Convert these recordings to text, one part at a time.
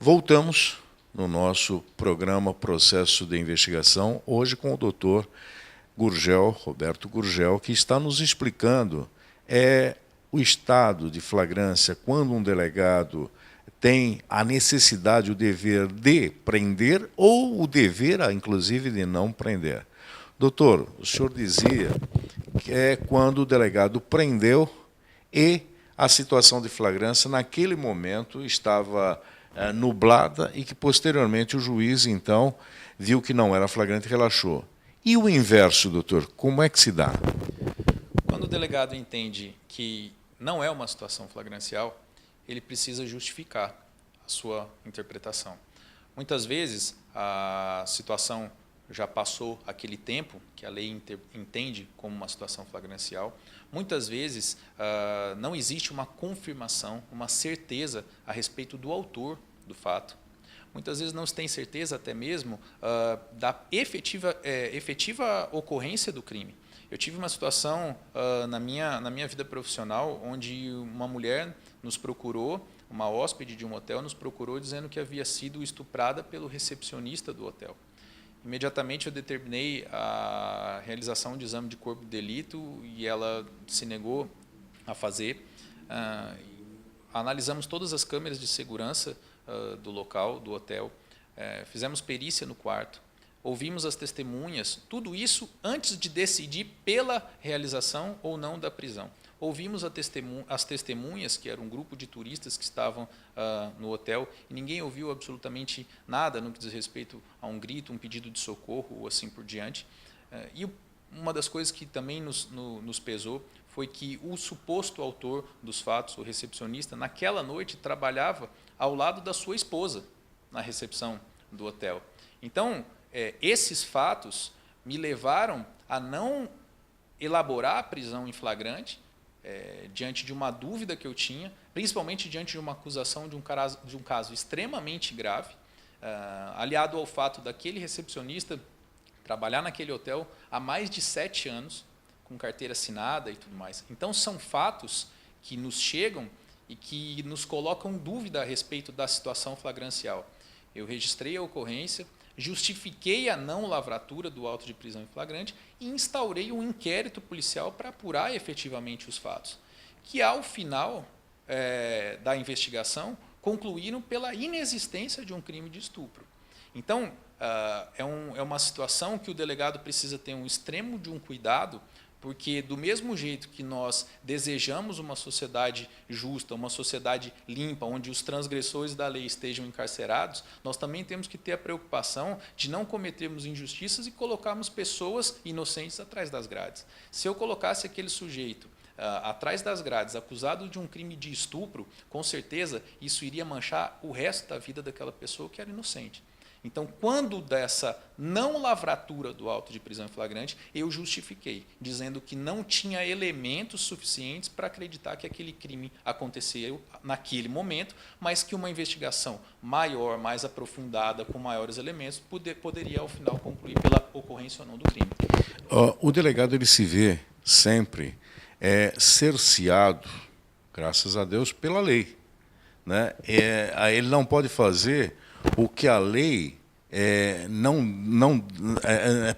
Voltamos no nosso programa Processo de Investigação, hoje com o doutor Gurgel, Roberto Gurgel, que está nos explicando o estado de flagrância quando um delegado tem a necessidade, o dever de prender ou o dever, inclusive, de não prender. Doutor, o senhor dizia que é quando o delegado prendeu e a situação de flagrância, naquele momento, estava nublada e que, posteriormente, o juiz, então, viu que não era flagrante e relaxou. E o inverso, doutor, como é que se dá? Quando o delegado entende que não é uma situação flagrancial, ele precisa justificar a sua interpretação. Muitas vezes, a situação já passou aquele tempo que a lei entende como uma situação flagrancial. Muitas vezes, não existe uma confirmação, uma certeza a respeito do autor do fato. Muitas vezes não se tem certeza até mesmo da efetiva ocorrência do crime. Eu tive uma situação na minha vida profissional onde uma mulher nos procurou, uma hóspede de um hotel nos procurou dizendo que havia sido estuprada pelo recepcionista do hotel. Imediatamente eu determinei a realização de exame de corpo de delito e ela se negou a fazer. Analisamos todas as câmeras de segurança do local, do hotel, fizemos perícia no quarto, ouvimos as testemunhas, tudo isso antes de decidir pela realização ou não da prisão. Ouvimos as testemunhas, que era um grupo de turistas que estavam no hotel, e ninguém ouviu absolutamente nada no que diz respeito a um grito, um pedido de socorro ou assim por diante. E uma das coisas que também nos pesou foi que o suposto autor dos fatos, o recepcionista, naquela noite trabalhava ao lado da sua esposa na recepção do hotel. Então, esses fatos me levaram a não elaborar a prisão em flagrante, diante de uma dúvida que eu tinha, principalmente diante de uma acusação de um caso extremamente grave, aliado ao fato daquele recepcionista trabalhar naquele hotel há mais de 7 anos, com carteira assinada e tudo mais. Então, são fatos que nos chegam e que nos colocam dúvida a respeito da situação flagrancial. Eu registrei a ocorrência, justifiquei a não lavratura do auto de prisão em flagrante e instaurei um inquérito policial para apurar efetivamente os fatos, que ao final da investigação concluíram pela inexistência de um crime de estupro. Então, é uma situação que o delegado precisa ter um extremo de um cuidado, porque do mesmo jeito que nós desejamos uma sociedade justa, uma sociedade limpa, onde os transgressores da lei estejam encarcerados, nós também temos que ter a preocupação de não cometermos injustiças e colocarmos pessoas inocentes atrás das grades. Se eu colocasse aquele sujeito atrás das grades, acusado de um crime de estupro, com certeza isso iria manchar o resto da vida daquela pessoa que era inocente. Então, quando dessa não lavratura do auto de prisão em flagrante, eu justifiquei, dizendo que não tinha elementos suficientes para acreditar que aquele crime aconteceu naquele momento, mas que uma investigação maior, mais aprofundada, com maiores elementos, poderia, ao final, concluir pela ocorrência ou não do crime. O delegado ele se vê sempre cerceado, graças a Deus, pela lei, né? Ele não pode fazer o que a lei não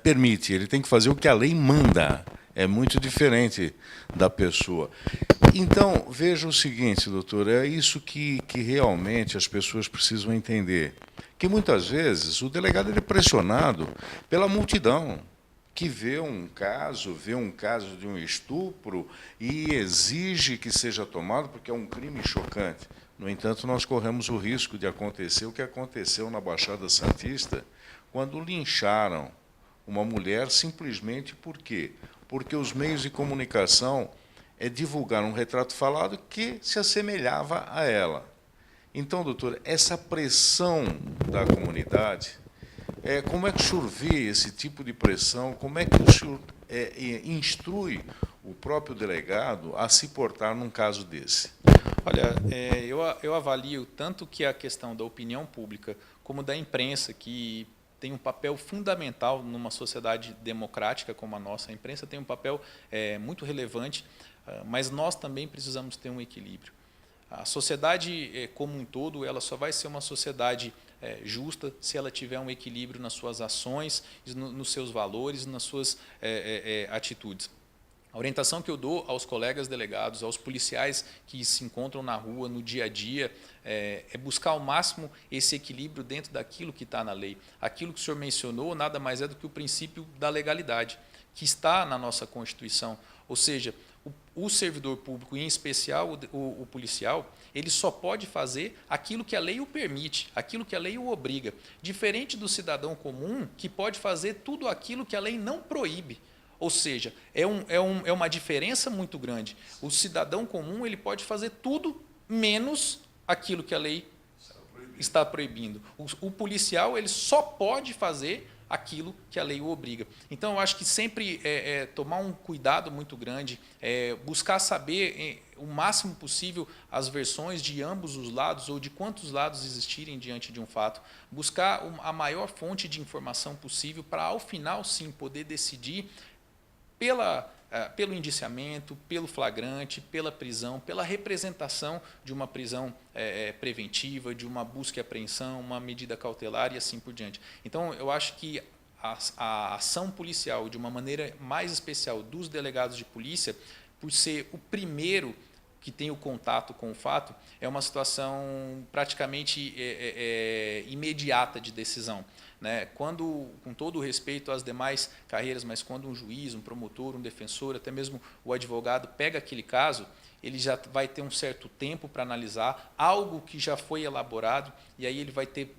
permite, ele tem que fazer o que a lei manda. É muito diferente da pessoa. Então, veja o seguinte, doutor, é isso que realmente as pessoas precisam entender, que muitas vezes o delegado é pressionado pela multidão, que vê um caso de um estupro e exige que seja tomado porque é um crime chocante. No entanto, nós corremos o risco de acontecer o que aconteceu na Baixada Santista, quando lincharam uma mulher simplesmente por quê? Porque os meios de comunicação divulgaram um retrato falado que se assemelhava a ela. Então, doutor, essa pressão da comunidade, como é que o senhor vê esse tipo de pressão? Como é que o senhor instrui o próprio delegado a se portar num caso desse? Olha, eu avalio tanto que a questão da opinião pública como da imprensa, que tem um papel fundamental numa sociedade democrática como a nossa. A imprensa tem um papel muito relevante, mas nós também precisamos ter um equilíbrio. A sociedade como um todo, ela só vai ser uma sociedade justa se ela tiver um equilíbrio nas suas ações, nos seus valores, nas suas atitudes. A orientação que eu dou aos colegas delegados, aos policiais que se encontram na rua, no dia a dia, é buscar ao máximo esse equilíbrio dentro daquilo que está na lei. Aquilo que o senhor mencionou nada mais é do que o princípio da legalidade, que está na nossa Constituição. Ou seja, o servidor público, em especial o policial, ele só pode fazer aquilo que a lei o permite, aquilo que a lei o obriga. Diferente do cidadão comum, que pode fazer tudo aquilo que a lei não proíbe. Ou seja, é uma diferença muito grande. O cidadão comum ele pode fazer tudo menos aquilo que a lei está proibindo. O policial ele só pode fazer aquilo que a lei o obriga. Então, eu acho que sempre tomar um cuidado muito grande, buscar saber o máximo possível as versões de ambos os lados ou de quantos lados existirem diante de um fato, buscar a maior fonte de informação possível para, ao final, sim, poder decidir pelo indiciamento, pelo flagrante, pela prisão, pela representação de uma prisão preventiva, de uma busca e apreensão, uma medida cautelar e assim por diante. Então, eu acho que a ação policial, de uma maneira mais especial dos delegados de polícia, por ser o primeiro que tem o contato com o fato, é uma situação praticamente imediata de decisão. Né? Quando, com todo o respeito às demais carreiras, mas quando um juiz, um promotor, um defensor, até mesmo o advogado pega aquele caso, ele já vai ter um certo tempo para analisar algo que já foi elaborado e aí ele vai ter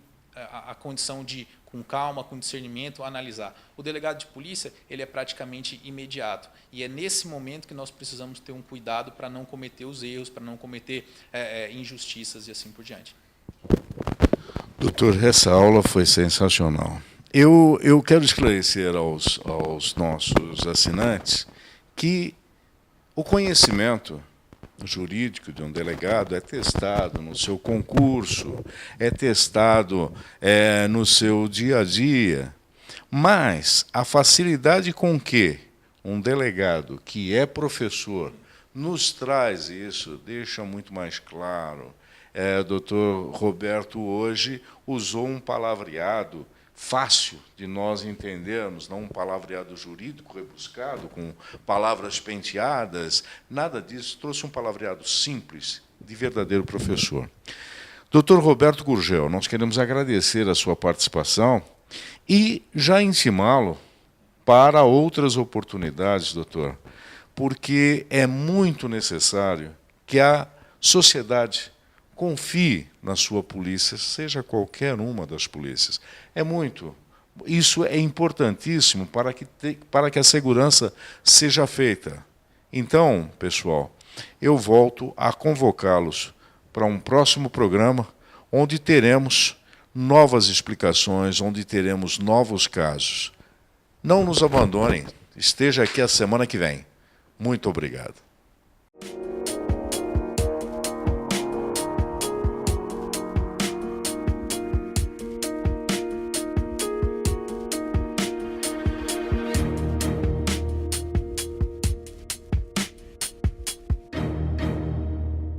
a condição de, com calma, com discernimento, analisar. O delegado de polícia ele é praticamente imediato e é nesse momento que nós precisamos ter um cuidado para não cometer os erros, para não cometer injustiças e assim por diante. Doutor, essa aula foi sensacional. Eu quero esclarecer aos nossos assinantes que o conhecimento jurídico de um delegado é testado no seu concurso, é testado no seu dia a dia, mas a facilidade com que um delegado que é professor nos traz isso, deixa muito mais claro. O doutor Roberto hoje usou um palavreado fácil de nós entendermos, não um palavreado jurídico rebuscado, com palavras penteadas, nada disso, trouxe um palavreado simples, de verdadeiro professor. Doutor Roberto Gurgel, nós queremos agradecer a sua participação e já intimá-lo para outras oportunidades, doutor, porque é muito necessário que a sociedade confie na sua polícia, seja qualquer uma das polícias. Isso é importantíssimo para que a segurança seja feita. Então, pessoal, eu volto a convocá-los para um próximo programa, onde teremos novas explicações, onde teremos novos casos. Não nos abandonem, esteja aqui a semana que vem. Muito obrigado.